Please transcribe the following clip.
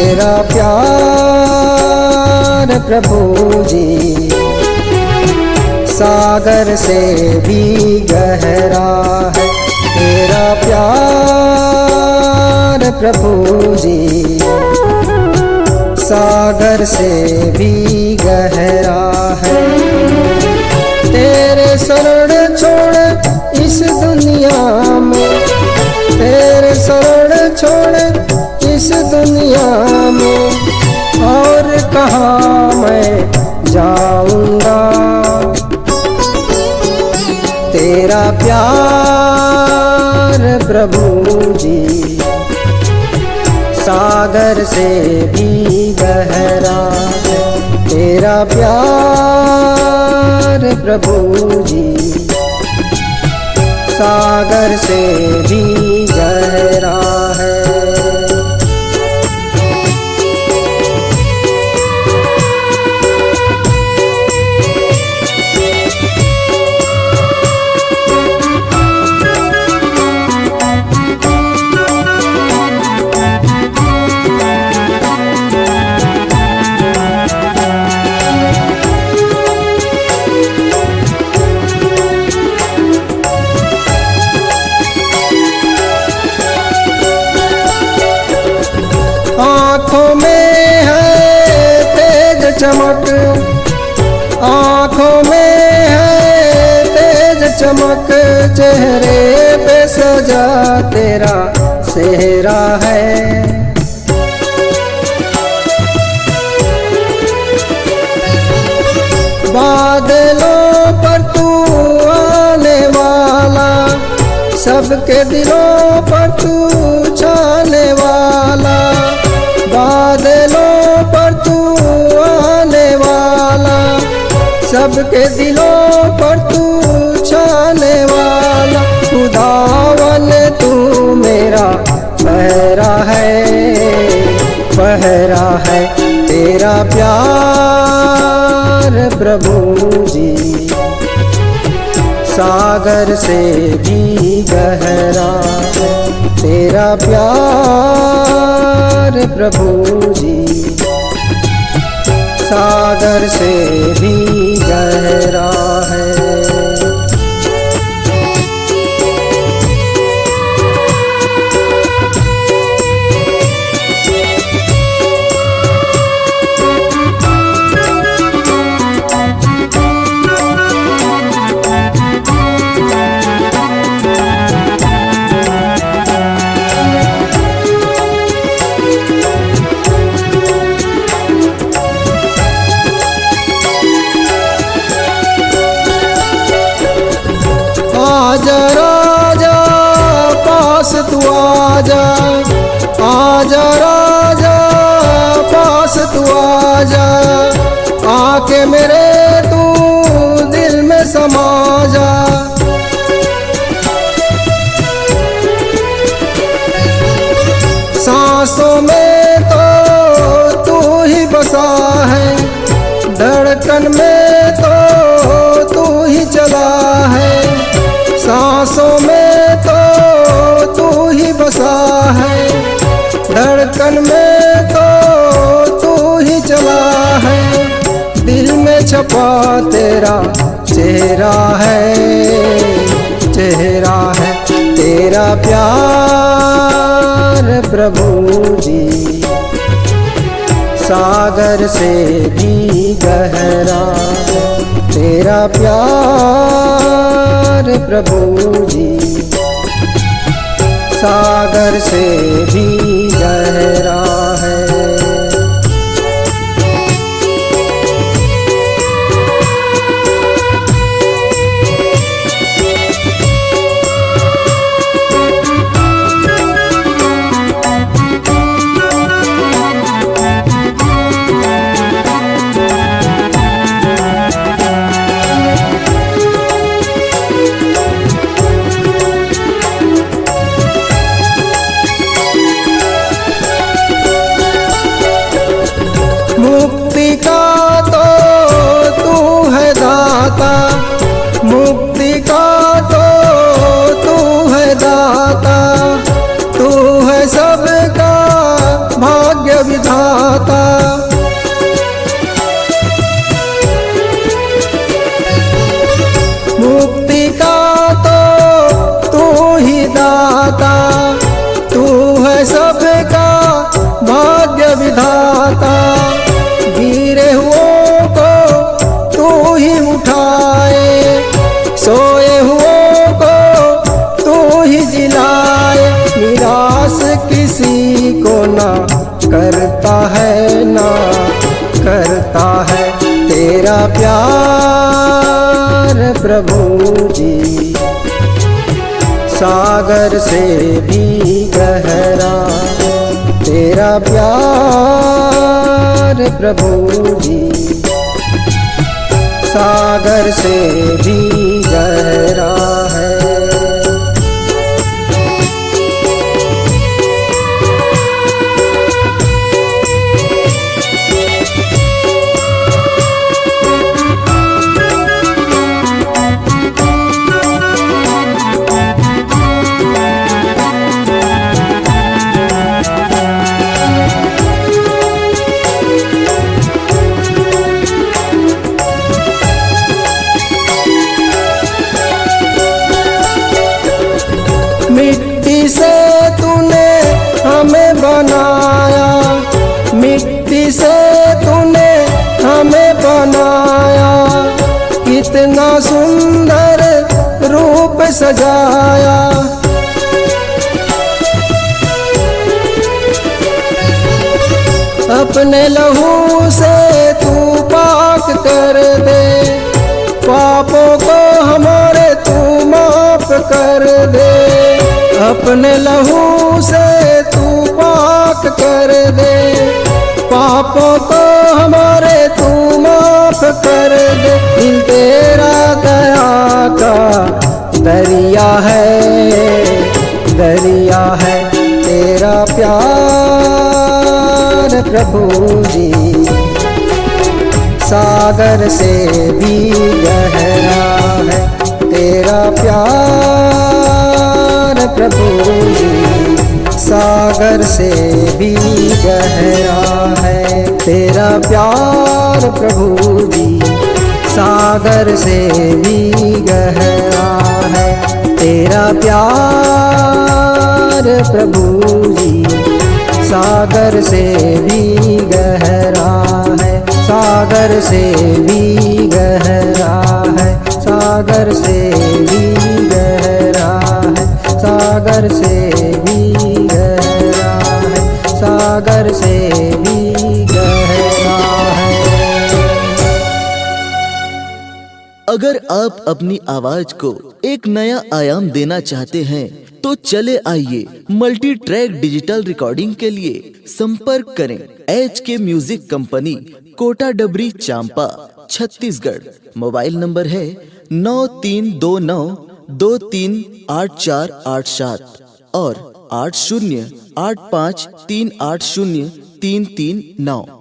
तेरा प्यार प्रभु जी सागर से भी गहरा है। तेरा प्यार प्रभु जी सागर से भी गहरा है। तेरे शरण छोड़ इस दुनिया में, तेरे शरण छोड़ इस दुनिया में और कहाँ मैं जाऊंगा। तेरा प्यार प्रभु जी सागर से भी गहरा है। तेरा प्यार प्रभु जी सागर से भी गहरा है। आँखों में है तेज चमक, आँखों में है तेज चमक, चेहरे पे सजा तेरा सेहरा है। बादलों पर तू आने वाला, सबके दिलों पर तू छाने वाला। बादलों पर तू आने वाला, सबके दिलों पर तू छाने वाला। खुदावन तू मेरा पहरा है, पहरा है। तेरा प्यार प्रभु जी सागर से भी गहरा है। तेरा प्यार प्रभु जी सागर से भी गहरा है। आजा राजा पास तू आजा, आजा राजा पास तू आजा। आके मेरे तू दिल में समा जा। सांसों में तो तू ही बसा है, धड़कन में तो तू ही चला है। सांसों में तो तू ही बसा है, धड़कन में तो तू ही चला है। दिल में छपा तेरा चेहरा है, चेहरा है। तेरा प्यार प्रभु जी सागर से भी गहरा है। तेरा प्यार प्रभु जी सागर से भी गहरा है। भाग्य विधाता। मुक्ति का तो तू ही दाता, तू है सबका भाग्य विधाता। गिरे हुओं को तू ही उठाए, सोए हुओं को तू ही जिलाए। निराश किसी को ना करता है, ना करता है तेरा प्यार प्रभु जी। सागर से भी गहरा तेरा प्यार प्रभु जी। सागर से भी गहरा है। मिट्टी से तूने हमें बनाया, मिट्टी से तूने हमें बनाया। कितना सुंदर रूप सजाया। अपने लहू से तू पाक कर दे, पापों को हमारे तू माफ कर दे। अपने लहू से तू पाक कर दे, पापों को हमारे तू माफ कर दे। दिल तेरा दया का दरिया है, दरिया है तेरा प्यार प्रभु जी। सागर से भी गहरा है तेरा प्यार प्रभु जी। सागर से भी गहरा है तेरा प्यार प्रभु जी। सागर से भी गहरा है तेरा प्यार प्रभु जी। सागर से भी गहरा है, सागर से भी गहरा है, सागर से भी गहरा है, सागर से भी गहरा है, सागर से भी गहरा है। अगर आप अपनी आवाज को एक नया आयाम देना चाहते हैं तो चले आइए मल्टी ट्रैक डिजिटल रिकॉर्डिंग के लिए संपर्क करें HK म्यूजिक कंपनी, कोटा डबरी, चांपा, छत्तीसगढ़। मोबाइल नंबर है 9329238487 और 8085380339।